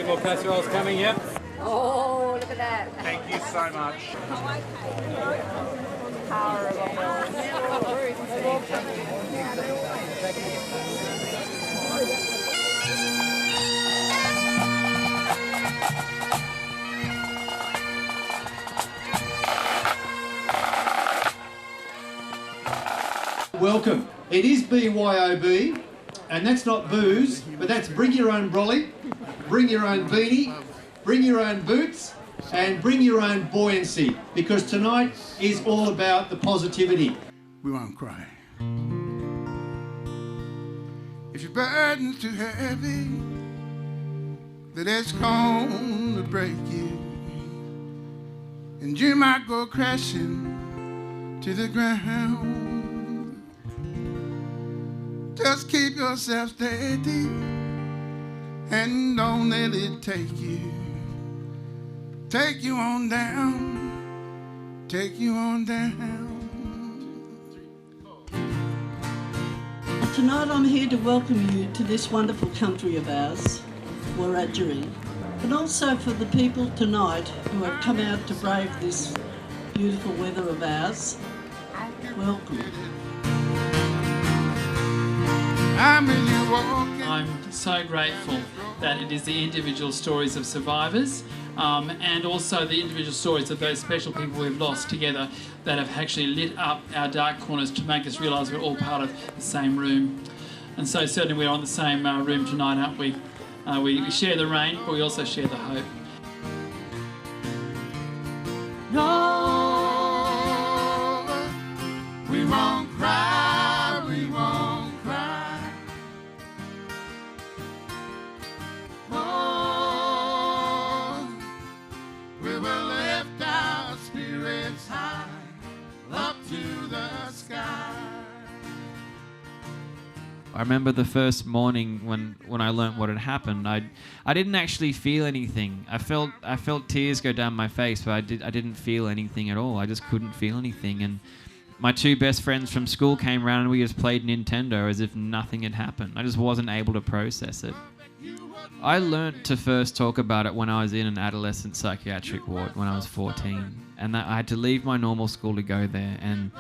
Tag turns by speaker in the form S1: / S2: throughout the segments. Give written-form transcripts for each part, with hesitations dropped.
S1: more casseroles coming, yep.
S2: Oh, look at that.
S3: Thank you so much.
S2: Power of
S4: Welcome. It is BYOB, and that's not booze, but that's bring your own brolly, bring your own beanie, bring your own boots, and bring your own buoyancy, because tonight is all about the positivity.
S5: We won't cry. If your burden's too heavy, that it's gonna break you, and you might go crashing to the ground. Just keep yourself steady and don't let it take you on down, take you on down.
S6: Tonight I'm here to welcome you to this wonderful country of ours, Wiradjuri, and also for the people tonight who have come out to brave this beautiful weather of ours. Welcome.
S7: I'm so grateful that it is the individual stories of survivors and also the individual stories of those special people we've lost together that have actually lit up our dark corners to make us realise we're all part of the same room. And so certainly we're on the same room tonight, aren't we? We share the rain, but we also share the hope.
S5: No, we won't cry, we won't cry. Oh, we will lift our spirits high up to the sky.
S8: I remember the first morning when I learnt what had happened. I didn't actually feel anything. I felt tears go down my face, but I didn't feel anything at all. I just couldn't feel anything. And my two best friends from school came around and we just played Nintendo as if nothing had happened. I just wasn't able to process it. I learnt to first talk about it when I was in an adolescent psychiatric ward when I was 14, and that I had to leave my normal school to go there. And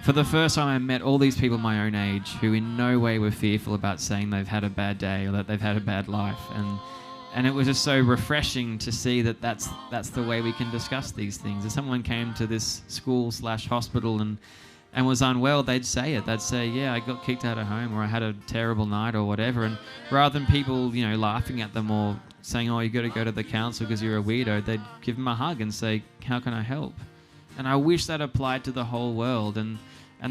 S8: for the first time, I met all these people my own age who in no way were fearful about saying they've had a bad day or that they've had a bad life. And it was just so refreshing to see that that's the way we can discuss these things. If someone came to this school/hospital and was unwell, they'd say it. They'd say, yeah, I got kicked out of home, or I had a terrible night, or whatever. And rather than people, laughing at them or saying, oh, you got to go to the counsellor because you're a weirdo, they'd give them a hug and say, how can I help? And I wish that applied to the whole world. And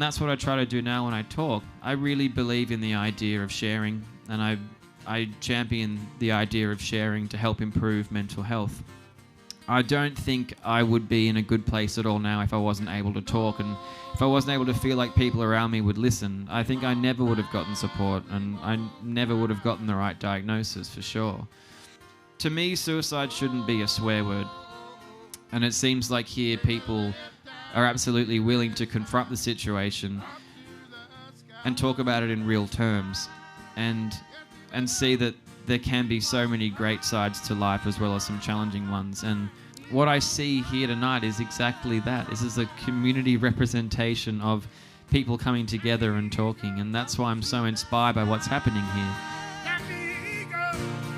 S8: that's what I try to do now when I talk. I really believe in the idea of sharing, and I champion the idea of sharing to help improve mental health. I don't think I would be in a good place at all now if I wasn't able to talk, and if I wasn't able to feel like people around me would listen. I think I never would have gotten support, and I never would have gotten the right diagnosis, for sure. To me, suicide shouldn't be a swear word. And it seems like here people are absolutely willing to confront the situation and talk about it in real terms, and see that there can be so many great sides to life as well as some challenging ones. And what I see here tonight is exactly that. This is a community representation of people coming together and talking, and that's why I'm so inspired by what's happening here.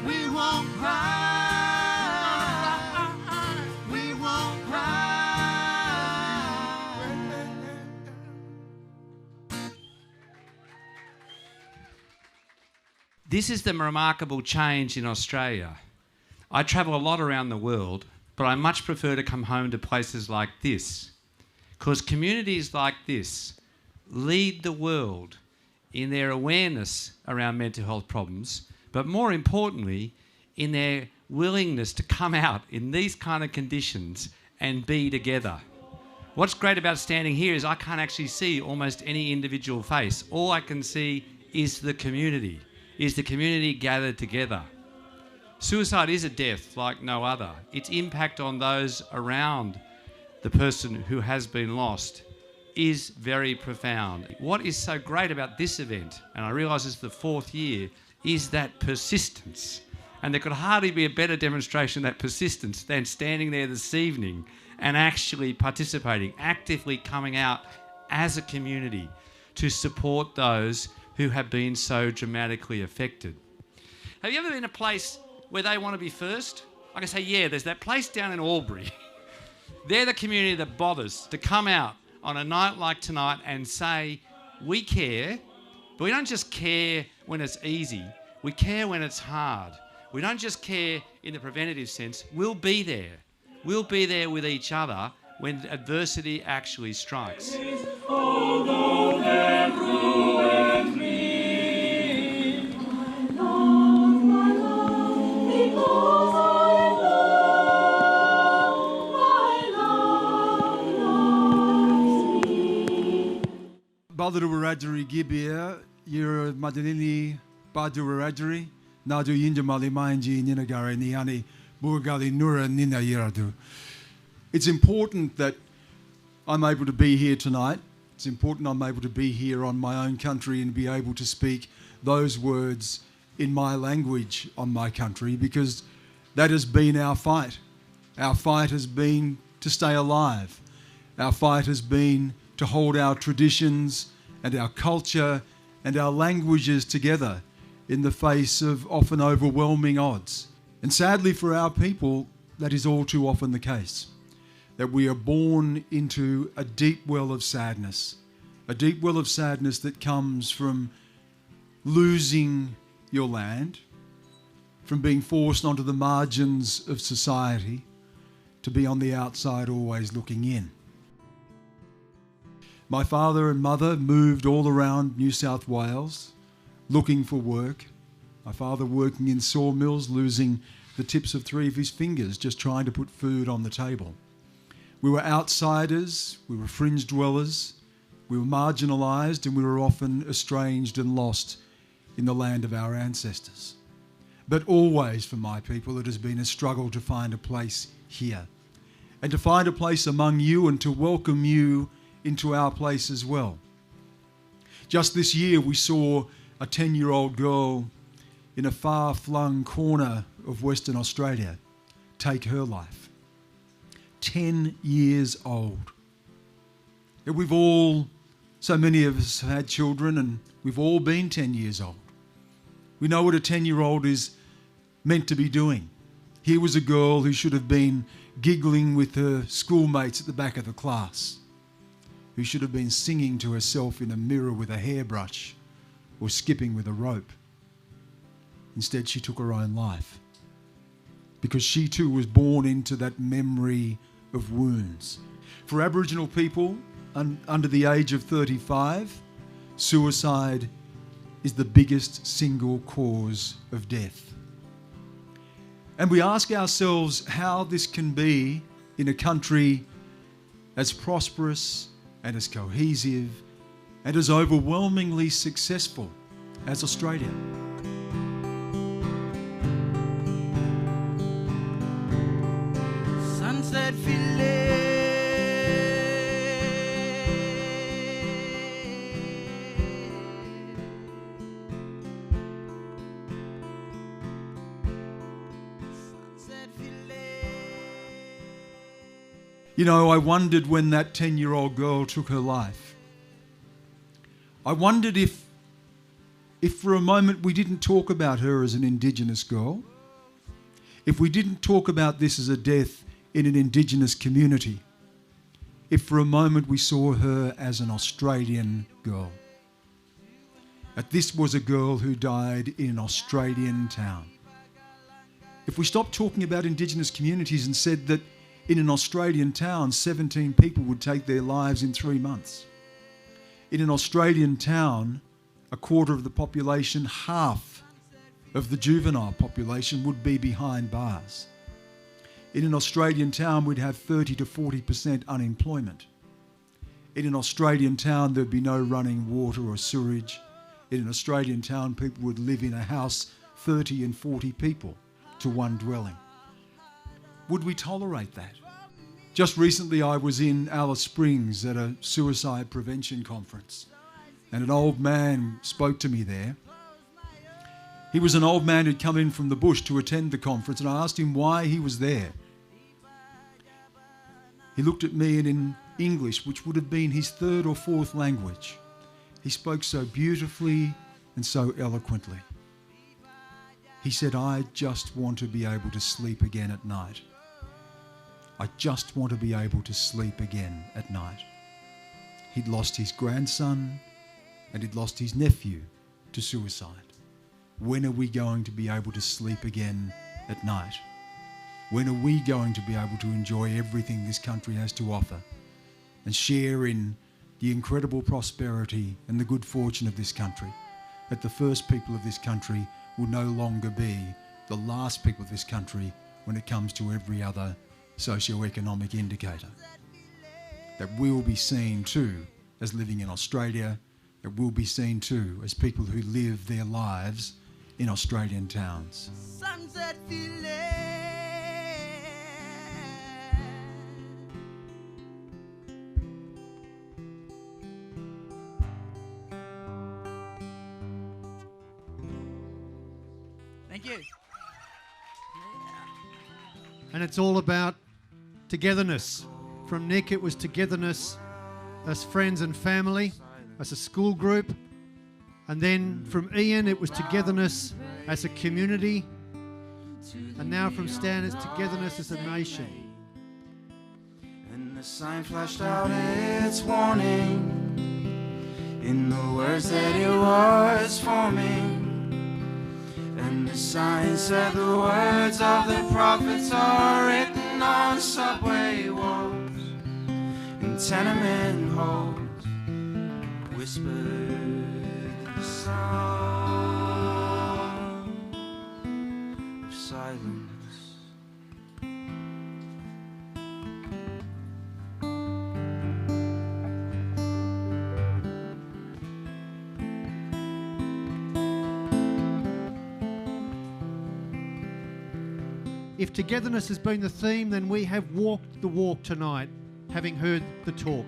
S5: We won't cry. We won't cry.
S9: This is the remarkable change in Australia. I travel a lot around the world, but I much prefer to come home to places like this, because communities like this lead the world in their awareness around mental health problems, but more importantly, in their willingness to come out in these kind of conditions and be together. What's great about standing here is I can't actually see almost any individual face. All I can see is the community gathered together. Suicide is a death like no other. Its impact on those around the person who has been lost is very profound. What is so great about this event, and I realise it's the fourth year, is that persistence And there could hardly be a better demonstration of that persistence than standing there this evening and actually participating, actively coming out as a community to support those who have been so dramatically affected. Have you ever been in a place where they want to be first? Like I say, yeah, there's that place down in Albury. They're the community that bothers to come out on a night like tonight and say, we care, but we don't just care when it's easy. We care when it's hard. We don't just care in the preventative sense. We'll be there. We'll be there with each other when adversity actually strikes.
S1: Badu Wiradjuri Gibia, you're Madalini Badu Wiradjuri, Nadu Yinjamali Mainji Ninagare Niani, Burgali Nura Nina Yiradu. It's important that I'm able to be here tonight. It's important I'm able to be here on my own country and be able to speak those words in my language on my country, because that has been our fight. Our fight has been to stay alive. Our fight has been to hold our traditions and our culture and our languages together in the face of often overwhelming odds. And sadly for our people, that is all too often the case, that we are born into a deep well of sadness that comes from losing your land, from being forced onto the margins of society, to be on the outside always looking in. My father and mother moved all around New South Wales looking for work. My father working in sawmills, losing the tips of 3 of his fingers just trying to put food on the table. We were outsiders, we were fringe dwellers, we were marginalised, and we were often estranged and lost in the land of our ancestors. But always for my people it has been a struggle to find a place here, and to find a place among you and to welcome you into our place as well. Just this year we saw a 10-year-old girl in a far-flung corner of Western Australia take her life. 10 years old. And we've all, so many of us have had children, and we've all been 10 years old. We know what a 10-year-old is meant to be doing. Here was a girl who should have been giggling with her schoolmates at the back of the class, who should have been singing to herself in a mirror with a hairbrush or skipping with a rope. Instead, she took her own life because she too was born into that memory of wounds. For Aboriginal people under the age of 35, suicide is the biggest single cause of death. And we ask ourselves how this can be in a country as prosperous and as cohesive and as overwhelmingly successful as Australia.
S5: Sunset filet. Sunset filet.
S1: You know, I wondered when that 10-year-old girl took her life. I wondered if for a moment we didn't talk about her as an Indigenous girl, if we didn't talk about this as a death in an Indigenous community, if for a moment we saw her as an Australian girl. That this was a girl who died in an Australian town. If we stopped talking about Indigenous communities and said that in an Australian town, 17 people would take their lives in 3 months. In an Australian town, a quarter of the population, half of the juvenile population would be behind bars. In an Australian town, we'd have 30 to 40% unemployment. In an Australian town, there'd be no running water or sewerage. In an Australian town, people would live in a house, 30 and 40 people to one dwelling. Would we tolerate that? Just recently I was in Alice Springs at a suicide prevention conference, and an old man spoke to me there. He was an old man who'd come in from the bush to attend the conference, and I asked him why he was there. He looked at me, and in English, which would have been his third or fourth language, he spoke so beautifully and so eloquently. He said, "I just want to be able to sleep again at night. I just want to be able to sleep again at night." He'd lost his grandson and he'd lost his nephew to suicide. When are we going to be able to sleep again at night? When are we going to be able to enjoy everything this country has to offer and share in the incredible prosperity and the good fortune of this country, that the first people of this country will no longer be the last people of this country when it comes to every other socio-economic indicator? That we'll be seen too as living in Australia, that we'll be seen too as people who live their lives in Australian towns.
S5: Sunset feeling.
S3: Thank you.
S4: And it's all about togetherness. From Nick, it was togetherness as friends and family, as a school group. And then from Ian, it was togetherness as a community. And now from Stan, it's togetherness as a nation.
S10: And the sign flashed out its warning in the words that it was forming. And the sign said the words of the prophets are written on subway walls, in tenement halls, whispered the sound of silence.
S4: If togetherness has been the theme, then we have walked the walk tonight, having heard the talk.